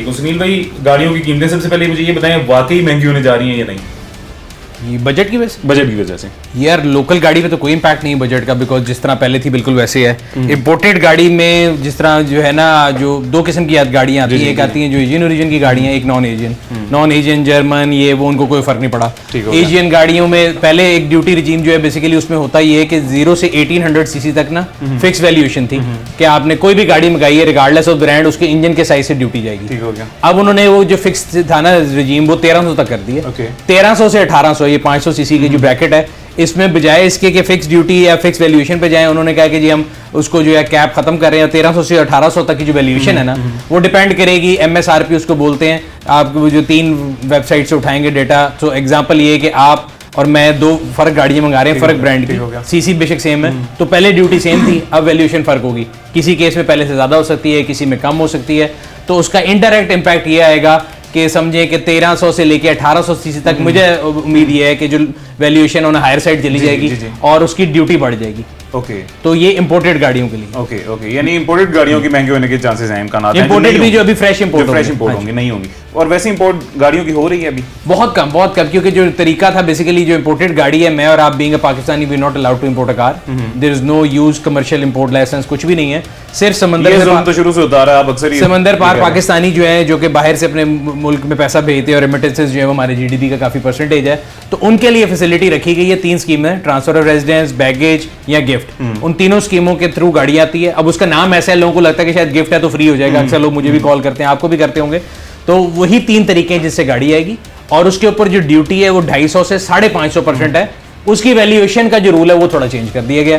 बिल्कुल। सुनील भाई, गाड़ियों की कीमतें सबसे पहले मुझे ये बताएं, वाकई महंगी होने जा रही हैं या नहीं? ये बजट की वजह बजट की वजह से यार लोकल गाड़ी पे तो कोई इम्पैक्ट नहीं है बजट का, बिकॉज जिस तरह पहले थी बिल्कुल वैसे है। इंपोर्टेड गाड़ी में जिस तरह जो है ना, जो दो किस्म की गाड़ियां आती हैं, एक आती हैं जो एशियन ओरिजिन की गाड़ियां, एक नॉन एशियन जर्मन, ये वो उनको कोई फर्क नहीं पड़ा। एशियन गाड़ियों में पहले एक ड्यूटी रिजीम जो है बेसिकली उसमें होता ये है कि 0 से 1800 सीसी तक ना फिक्स वैल्यूएशन थी कि आपने कोई भी गाड़ी मंगाई है रिगार्डलेस ऑफ ब्रांड, उसके इंजन के साइज से ड्यूटी जाएगी। ठीक हो गया। अब उन्होंने वो जो फिक्स था ना रिजीम, वो 1300 तक कर दिया। 1300 से 1800, ये 500 सीसी की जो ब्रैकेट है, इसमें बजाय इसके कि फिक्स ड्यूटी या फिक्स वैल्यूएशन पे जाएं, उन्होंने कहा कि जी हम उसको जो है कैप खत्म कर रहे हैं। 1300 से 1800 तक की जो वैल्यूएशन है ना, वो डिपेंड करेगी MSRP उसको बोलते हैं। आप जो 3 वेबसाइट से उठाएंगे डेटा, तो एग्जांपल ये है कि आप और मैं 2 फर्क गाड़ियां मंगा रहे हैं, फर्क ब्रांड की, सीसी बेशक सेम है, तो पहले ड्यूटी सेम थी, अब वैल्यूएशन फर्क होगी। किसी केस में पहले से ज्यादा हो सकती है, किसी में कम हो सकती है। तो उसका इनडायरेक्ट इम्पैक्ट ये आएगा कि समझे कि 1300 से लेके 1800 सीसी तक मुझे उम्मीद ये है कि जो वैल्यूएशन ऑन हायर साइड चली जाएगी और उसकी ड्यूटी बढ़ जाएगी। ओके, तो ये इंपोर्टेड गाड़ियों के लिए। ओके, यानी इंपोर्टेड गाड़ियों की महंगे होने के चांसेस हैं, इम्कानात हैं। इंपोर्टेड भी जो अभी फ्रेश इंपोर्ट होंगे, नहीं होंगी। और वैसे इंपोर्ट गाड़ियों की हो रही है अभी बहुत कम, क्योंकि जो तरीका था बेसिकली, जो इंपोर्टेड गाड़ी है, मैं और आप being a Pakistani we not allowed to import a car. There is no use commercial import licence, कुछ भी नहीं है। सिर्फ समंदर तो शुरू से होता रहा है, अब अक्सर समंदर पार पाकिस्तानी जो है, जो कि बाहर से अपने मुल्क में पैसा भेजते हैं और रेमिटेंसेस जो है हमारे GDP का काफी परसेंटेज है, तो उनके लिए फैसिलिटी रखी गई है। 3 स्कीम है, ट्रांसफर ऑफ रेजिडेंस, बैगेज या गिफ्ट। उन तीनों स्कीमों के थ्रू गाड़ी आती है। अब उसका नाम ऐसा है, लोगों को लगता है कि शायद गिफ्ट है तो फ्री हो जाएगा। अक्सर लोग मुझे भी कॉल करते हैं, आपको भी करते होंगे। तो वही 3 तरीके हैं जिससे गाड़ी आएगी, और उसके ऊपर जो ड्यूटी है वो 250 से 550% है। उसकी वैल्यूएशन का जो रूल है वो थोड़ा चेंज कर दिया गया।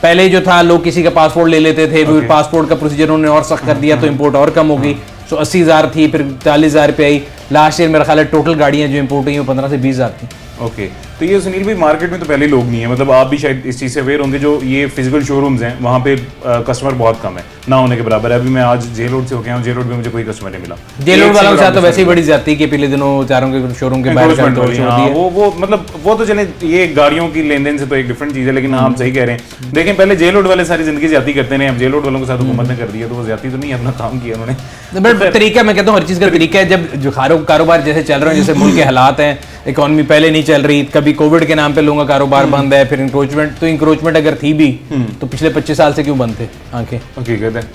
पहले जो था, लोग किसी का पासपोर्ट ले लेते थे, पासपोर्ट का प्रोसीजर उन्होंने और सख्त कर दिया, तो इंपोर्ट और कम हो गई। सो 80,000 थी, फिर 40,000 पे आई। लास्ट ईयर मेरा ख्याल है टोटल गाड़ियां जो इंपोर्ट हुई हैं 15 से 20,000 थी। ओके, तो ये सुनील भाई, मार्केट में तो पहले लोग नहीं है, मतलब आप भी शायद इस चीज़ से अवेयर होंगे, जो ये फिजिकल शोरूम्स हैं वहाँ पे कस्टमर बहुत कम है, ना होने के बराबर है। अभी मैं आज जेल रोड से होके आया हूँ, जेल रोड में मुझे कोई कस्टमर नहीं मिला। जेल रोड वालों के साथ तो वैसे ही बड़ी जाती है कि पिछले दिनों चारों के शोरूम के बाहर वो मतलब वो तो चले, ये गाड़ियों की लेन देन से तो एक डिफरेंट चीज़ है, लेकिन आप सही कह रहे हैं। देखें, पहले जेल रोड वाले सारी जिंदगी ज्यादा करते हैं, अब जेल रोड वालों के साथ हुकूमत ने कर दिया, तो वो ज्यादा तो नहीं, अपना काम किया उन्होंने। बट तरीका, मैं कहता हूँ हर चीज़ का तरीका है। जब जो कारोबार जैसे चल रहे हैं, जैसे मुल्क के हालात हैं, इकोनॉमी पहले नहीं चल रही, कभी कोविड के नाम पे लोगों का कारोबार बंद है, फिर इंक्रोचमेंट अगर थी भी तो पिछले 25 साल से क्यों बंद थे आंखें?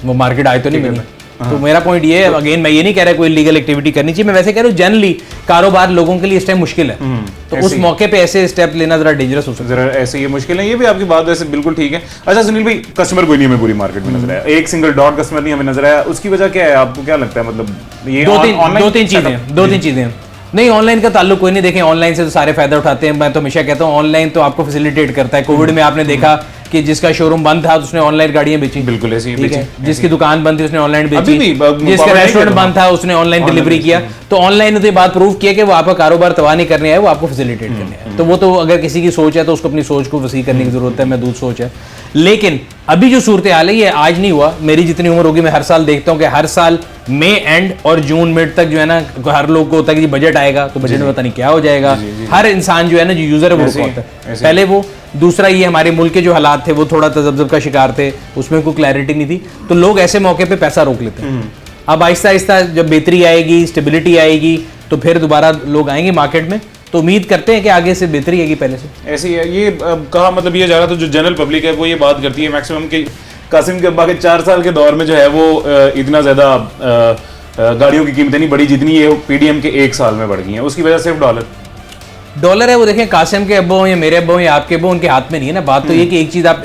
वो मार्केट आए तो नहीं बनी। तो मेरा पॉइंट ये है, अगेन मैं ये नहीं कह रहा कोई लीगल एक्टिविटी करनी चाहिए, मैं वैसे कह रहा हूँ जनरली कारोबार लोगों के लिए इस टाइम मुश्किल है, तो उस मौके पे ऐसे स्टेप लेना जरा डेंजरस हो सकता है। ऐसे ये मुश्किल है, ये भी आपकी बात वैसे बिल्कुल ठीक है। अच्छा सुनील भाई, कस्टमर कोई नहीं हमें पूरी मार्केट में नजर आया, एक सिंगल डॉट कस्टमर नहीं हमें नजर आया, उसकी वजह क्या है? आपको क्या लगता है? मतलब ये दो तीन चीजें नहीं, ऑनलाइन का ताल्लुक कोई नहीं। देखें, ऑनलाइन से तो सारे फायदा उठाते हैं। मैं तो हमेशा कहता हूँ ऑनलाइन तो आपको फैसिलिटेट करता है। कोविड में आपने देखा कि जिसका शोरूम बंद था उसने ऑनलाइन गाड़ियां बेची, बिल्कुल ऐसी ठीक है। जिसकी दुकान बंद थी उसने ऑनलाइन बेची, जिसका रेस्टोरेंट बंद था उसने ऑनलाइन डिलीवरी किया। तो ऑनलाइन ने तो ये बात प्रूव किया कि वो आपका कारोबार तबाह नहीं करने आए, वो आपको फैसिलिटेट करने आए। तो वो तो अगर किसी की सोच है तो उसको अपनी सोच को वसी करने की जरूरत है, महदूद सोच है। लेकिन अभी जो सूरत हाल है, ये आज नहीं हुआ, मेरी जितनी उम्र होगी मैं हर साल देखता हूँ कि हर साल मई एंड और जून मिड तक जो है ना, हर लोग को होता है कि बजट आएगा तो बजट में पता नहीं क्या हो जाएगा। हर इंसान जो है ना, जो यूजर है वो होता है पहले वो। दूसरा ये हमारे मुल्क के जो हालात थे वो थोड़ा तजब्जब का शिकार थे, उसमें कोई क्लैरिटी नहीं थी, तो लोग ऐसे मौके पे पैसा रोक लेते हैं। अब आहिस्ता आहिस्ता जब बेहतरी आएगी, स्टेबिलिटी आएगी, तो फिर दोबारा लोग आएंगे मार्केट में। तो उम्मीद करते हैं कि आगे से बेहतरी आएगी पहले से। ऐसे ही है ये कहा, मतलब ये जा रहा था, जो जनरल पब्लिक है वो ये बात करती है मैक्सिमम कि कासिम के अब्बा के 4 साल के दौर में जो है वो इतना ज़्यादा गाड़ियों की कीमतें नहीं बढ़ी जितनी ये PDM के 1 साल में बढ़ गई हैं। उसकी वजह सिर्फ डॉलर है। वो देखें, कासिम के अब्बो या मेरे अब्बो या आपके अब्बो, उनके हाथ में नहीं है ना। बात तो ये कि एक चीज़ आप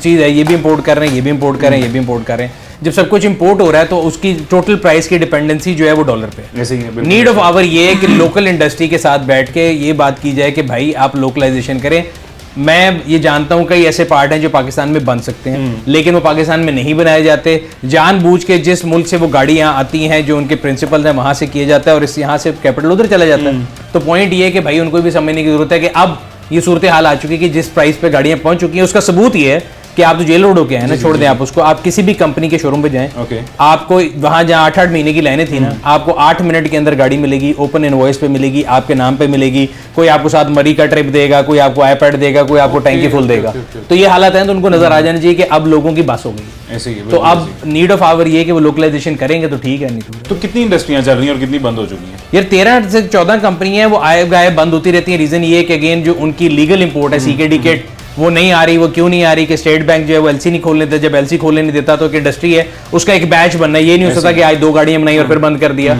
चीज़ है, ये भी इंपोर्ट कर रहे हैं, ये भी इंपोर्ट कर रहे हैं, ये भी इंपोर्ट कर रहे हैं। जब सब कुछ इंपोर्ट हो रहा है तो उसकी टोटल प्राइस की डिपेंडेंसी जो है वो डॉलर पे है। नीड ऑफ आवर ये है कि लोकल इंडस्ट्री के साथ बैठ के ये बात की जाए कि भाई आप लोकलाइजेशन करें। मैं ये जानता हूं कई ऐसे पार्ट हैं जो पाकिस्तान में बन सकते हैं, लेकिन वो पाकिस्तान में नहीं बनाए जाते। जानबूझ के जिस मुल्क से वो गाड़ियां आती हैं, जो उनके प्रिंसिपल हैं, वहां से किए जाता है और इस यहाँ से कैपिटल उधर चला जाता है। तो पॉइंट ये है कि भाई उनको भी समझने की जरूरत है कि अब ये सूरत हाल आ चुकी है कि जिस प्राइस पे गाड़ियां पहुंच चुकी हैं, उसका सबूत ये है कि आप तो जेल रोड होके आए ना, छोड़ दें आप उसको, आप किसी भी कंपनी के शोरूम पे जाएं, आपको वहां जहां 8-8 महीने की लाइनें थी ना, आपको 8 मिनट के अंदर गाड़ी मिलेगी, ओपन इनवॉइस पे मिलेगी, आपके नाम पे मिलेगी, कोई आपको साथ मरी का ट्रिप देगा, कोई आपको आईपैड देगा, कोई आपको टैंकी फुल देगा। तो ये हालात हैं, तो उनको नजर आ जाना चाहिए कि अब लोगों की बस हो गई। तो अब नीड ऑफ आवर ये कि वो लोकलाइजेशन करेंगे तो ठीक है, नहीं तो कितनी इंडस्ट्रियां चल रही हैं और कितनी बंद हो चुकी हैं? यार 13 से 14 कंपनियां हैं, वो आए गायब बंद होती रहती हैं। रीजन ये है कि अगेन जो उनकी लीगल इंपोर्ट है सीकेडी किट, वो नहीं आ रही। वो क्यों नहीं आ रही कि स्टेट बैंक जो है वो एलसी नहीं खोलने देता, जब एलसी खोलने नहीं देता तो एक इंडस्ट्री है उसका एक बैच बनना है। ये नहीं हो सकता कि आज 2 गाड़ियां बनाई और फिर बंद कर दिया।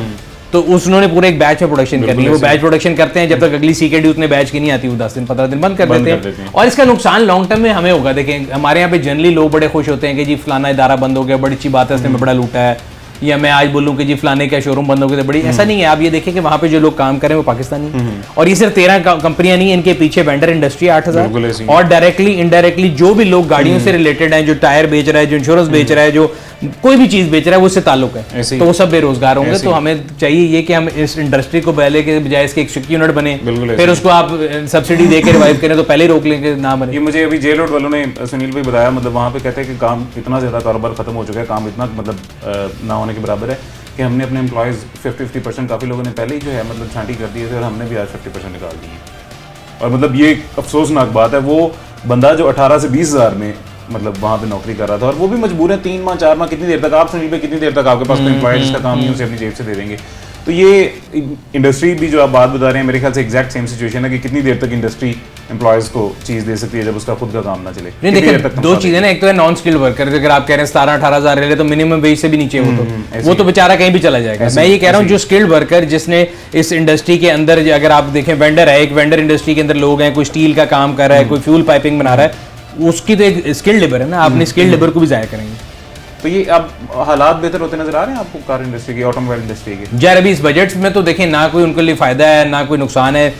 तो उन्होंने पूरे एक बैच में प्रोडक्शन करनी है, वो बैच प्रोडक्शन करते हैं, जब तक अगली सीकेडी उतने बैच की नहीं आती वो 10 दिन 15 दिन बंद कर देते हैं। और इसका नुकसान लॉन्ग टर्म में हमें होगा। देखें हमारे यहाँ पे जनरली लोग बड़े खुश होते हैं कि जी फलाना इदारा बंद हो गया, बड़ी अच्छी बात है, इसने बड़ा लूटा है, या मैं आज बोलूं कि जी फलाने का शोरूम बंद हो गया, बड़ी ऐसा नहीं है। आप ये देखिए कि वहां पे जो लोग काम कर रहे हैं वो पाकिस्तानी हैं। और ये सिर्फ 13 कंपनियां नहीं, इनके पीछे वेंडर इंडस्ट्री 8000 और डायरेक्टली इनडायरेक्टली जो भी लोग गाड़ियों से रिलेटेड हैं, जो टायर बेच रहा है, जो इंश्योरेंस बेच रहा है, जो कोई भी चीज बेच रहा है, वो उससे ताल्लुक है, तो वो सब बेरोजगार होंगे। तो हमें चाहिए ये कि हम इस इंडस्ट्री को पहले के बजाय इसके एक सिक्योर यूनिट बने, फिर उसको आप सब्सिडी दे के रिवाइव करें, तो पहले ही रोक लेंगे ना बने। ये मुझे अभी जेल रोड वालों ने सुनील भाई बताया, मतलब वहाँ पे कहते हैं कि काम इतना ज्यादा कारोबार खत्म हो चुका है, काम इतना मतलब ना होने के बराबर है कि हमने अपने एम्प्लॉयज़ 50% काफ़ी लोगों ने पहले ही जो है मतलब छांटी कर दी है और हमने भी आज 50% निकाल दी है। और मतलब ये अफसोसनाक बात है, वो बंदा जो 18 से 20 हज़ार में मतलब वहाँ पे नौकरी कर रहा था, और वो भी मजबूर है 3 माह 4 माह, कितनी देर तक आप सुनील पे, कितनी देर तक आपके पास एम्प्लॉय जिसका काम नहीं उसे अपनी जेब से दे देंगे। तो ये इंडस्ट्री भी जो आप बात बता रहे हैं, मेरे ख्याल से एग्जैक्ट सेम सिचुएशन है कि कितनी देर तक इंडस्ट्री एम्प्लॉयज को चीज दे सकती है जब उसका खुद का काम ना चले। नहीं देखिए, 2 चीजें ना, एक तो है नॉन स्किल्ड वर्कर, अगर आप कह रहे हैं 17-18 हज़ार रह रहे तो मिनिमम वेज से भी नीचे वो तो बेचारा कहीं भी चला जाएगा। मैं ये कह रहा हूँ जो स्किल्ड वर्कर जिसने इस इंडस्ट्री के अंदर, अगर आप देखें वेंडर है, एक वेंडर इंडस्ट्री के अंदर लोग हैं, कोई स्टील का काम कर रहा है, कोई फ्यूल पाइपिंग बना रहा है, उसकी तो एक स्किल्ड लेबर है ना, आपने स्किल्ड लेबर को भी जाया करेंगे। तो ये अब हालात बेहतर होते नजर आ रहे हैं आपको कार इंडस्ट्री के, ऑटोमोबाइल इंडस्ट्री के? यार अभी इस बजट में तो देखें ना कोई उनके लिए फायदा है ना कोई नुकसान है।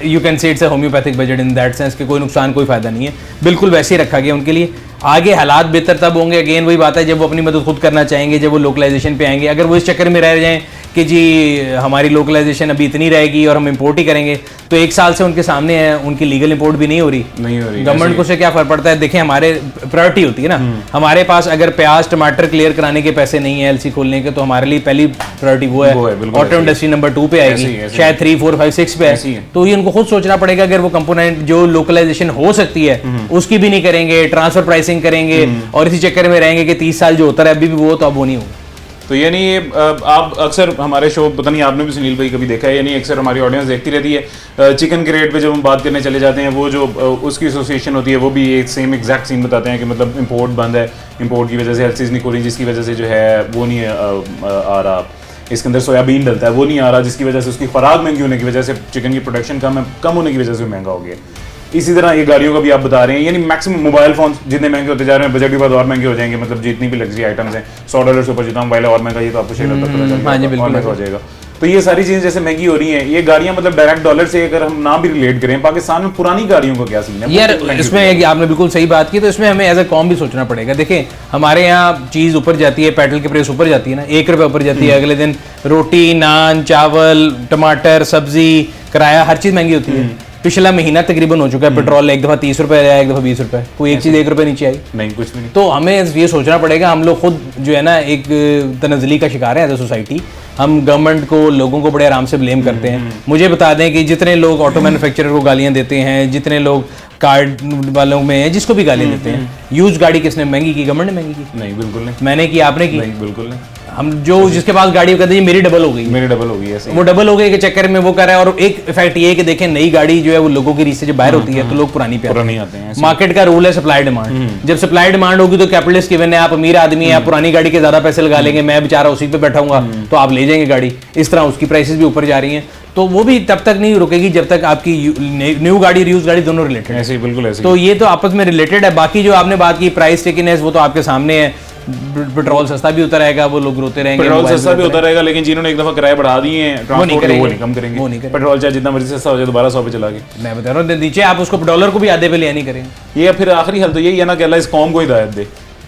You can say it's a homeopathic budget in that sense कि कोई नुकसान कोई फायदा नहीं है, बिल्कुल वैसे ही रखा गया उनके लिए। आगे हालात बेहतर तब होंगे, अगेन वही बात है, जब वो अपनी मदद खुद करना चाहेंगे, जब वो लोकलाइजेशन पे आएंगे। अगर वो इस चक्कर में रह जाएं कि जी हमारी लोकलाइजेशन अभी इतनी रहेगी और हम इंपोर्ट ही करेंगे, तो 1 साल से उनके सामने है, उनकी लीगल इंपोर्ट भी नहीं हो रही। गवर्नमेंट को से क्या फर्क पड़ता है? देखें हमारे प्रायोरिटी होती है ना, हमारे पास अगर प्याज टमाटर क्लियर कराने के पैसे नहीं है एलसी खोलने के, तो हमारे लिए पहली प्रायोरिटी वो है। ऑटो इंडस्ट्री नंबर 2 पे आएगी, शायद 3, 4, 5, 6 पे है। तो ये उनको खुद सोचना पड़ेगा, अगर वो कंपोनेंट जो लोकलाइजेशन हो सकती है उसकी भी नहीं करेंगे, ट्रांसफर प्राइसिंग करेंगे और इसी चक्कर में रहेंगे कि 30 साल जो होता है अभी भी वो, तो अब वो नहीं होगा। तो यानी ये आप अक्सर हमारे शो, पता नहीं आपने भी सुनील भाई कभी देखा है, यानी अक्सर हमारी ऑडियंस देखती रहती है, चिकन के रेट पे जब हम बात करने चले जाते हैं, वो जो उसकी एसोसिएशन होती है वो भी एक सेम एग्जैक्ट सीन बताते हैं कि मतलब इंपोर्ट बंद है, इंपोर्ट की वजह से एलसीज नहीं खोली, जिसकी वजह से जो है वो नहीं आ रहा, इसके अंदर सोयाबीन डलता है वो नहीं आ रहा, जिसकी वजह से उसकी खुराक महंगी होने की वजह से चिकन की प्रोडक्शन कम होने की वजह से महंगा हो गया। इसी तरह ये गाड़ियों का भी आप बता रहे हैं, यानी मैक्सिमम मोबाइल फोन जितने महंगे होते जा रहे हैं, बजट के बाद और महंगे हो जाएंगे, मतलब जितनी भी लग्जरी आइटम्स हैं $100 से ऊपर जितना मोबाइल और महंगा, ये तो आपको शेयर हो जाएगा। तो ये सारी चीजें जैसे महंगी हो रही हैं, ये गाड़ियां मतलब डायरेक्ट डॉलर से अगर हम ना भी रिलेट करें, पाकिस्तान में पुरानी गाड़ियों का क्या सीन है? यार इसमें आपने बिल्कुल सही बात की, तो इसमें हमें एज ए कॉम भी सोचना पड़ेगा। देखें हमारे यहाँ चीज ऊपर जाती है, पेट्रोल की प्राइस ऊपर जाती है ना, ₹1 ऊपर जाती है, अगले दिन रोटी, नान, चावल, टमाटर, सब्जी, किराया, हर चीज महंगी होती है। पिछला महीना तकरीबन हो चुका है, पेट्रोल एक दफा ₹30 आया, एक दफा ₹20, कोई एक चीज ₹1 नीचे आई नहीं, कुछ भी नहीं। तो हमें ये सोचना पड़ेगा, हम लोग खुद जो है ना एक तनज़ली का शिकार है एज ए सोसाइटी। हम गवर्नमेंट को, लोगों को बड़े आराम से ब्लेम करते हैं। मुझे बता दें कि जितने लोग ऑटो मैन्युफैक्चरर को गालियां देते हैं, जितने लोग कार वालों में हैं, जिसको भी गालियां देते हैं, यूज गाड़ी किसने महंगी की? गवर्नमेंट ने महंगी की? नहीं, बिल्कुल नहीं। मैंने की? आपने की? नहीं, बिल्कुल नहीं। हम जो जिसके पास गाड़ी कहते हैं मेरी डबल हो गई, मेरी डबल हो गई, ऐसे वो डबल हो गई के चक्कर में वो कर रहा है। और एक इफेक्ट ये है कि देखें नई गाड़ी जो है वो लोगों की रीच से जब बाहर होती है तो लोग पुरानी पे आते हैं। मार्केट का रूल है सप्लाई डिमांड। जब सप्लाई डिमांड होगी तो कैपिटलिस्ट गिवन है, आप अमीर आदमी है, आप पुरानी गाड़ी के ज्यादा पैसे लगा लेंगे, मैं बेचारा उसी पे बैठा हूँ, तो आप ले जाएंगे गाड़ी। इस तरह उसकी प्राइसेस भी ऊपर जा रही हैं, तो वो भी तब तक नहीं रुकेगी जब तक आपकी न्यू गाड़ी और यूज गाड़ी दोनों रिलेटेड ऐसे ही, बिल्कुल ऐसे। तो ये तो आपस में रिलेटेड है। बाकी जो आपने बात की प्राइस टेकिनेस, वो तो आपके सामने है। पेट्रोल सस्ता भी होता रहेगा, वो लोग रोते रहेंगे, पेट्रोल सस्ता भी होता रहेगा, लेकिन जिन्होंने एक दफा किराए बढ़ा दिए हैं ट्रांसपोर्ट के, वो नहीं कम करेंगे। पेट्रोल चाहे जितना मर्जी सस्ता हो जाए, दोबारा 100 पे चला के, मैं बता रहा हूँ नीचे आप उसको डॉलर को भी आधे पे ले नहीं करेंगे। ये फिर आखिरी हल तो यही है ना कि अल्लाह इस कौम को हिदायत दे।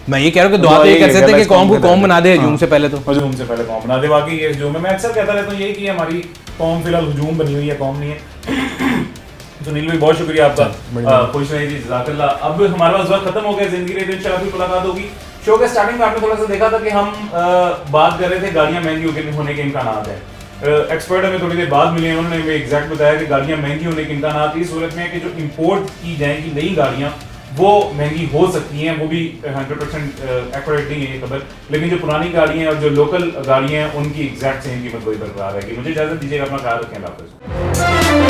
मैं ये कह रहा हूँ कि दुआ तो ये कर सकते हैं कि कौम को कौम बना दे, हजूम से पहले तो हजूम से पहले कौम बना दे। बाकी ये हजूम में मैं अक्सर कहता रहता हूँ यही कि हमारी कौम फिलहाल हजूम बनी हुई है, कौम नहीं है। सुनील भाई बहुत शुक्रिया आपका, खुश रहिए जी, जज़ाकल्लाह। अब हमारे पास वक्त खत्म हो गया, जिंदगी रही तो इंशाल्लाह फिर मुलाकात होगी। शो के स्टार्टिंग में आपने थोड़ा सा देखा था कि हम बात कर रहे थे गाड़ियां महंगी होने के इम्कानात है। एक्सपर्ट हमें थोड़ी देर बाद मिले, उन्होंने हमें एग्जैक्ट बताया कि गाड़ियां महंगी होने के इम्कानात इस सूरत में है कि जो इंपोर्ट की जाएंगी नई गाड़ियां वो महंगी हो सकती हैं। वो भी 100% एक्यूरेट नहीं है ये खबर, लेकिन जो पुरानी गाड़ियां हैं और जो लोकल गाड़ियां हैं उनकी एग्जैक्ट सेम कीमत वही बरकरार रहेगी। मुझे इजाजत दीजिएगा, अपना ख्याल रखें, अल्लाह हाफ़िज़।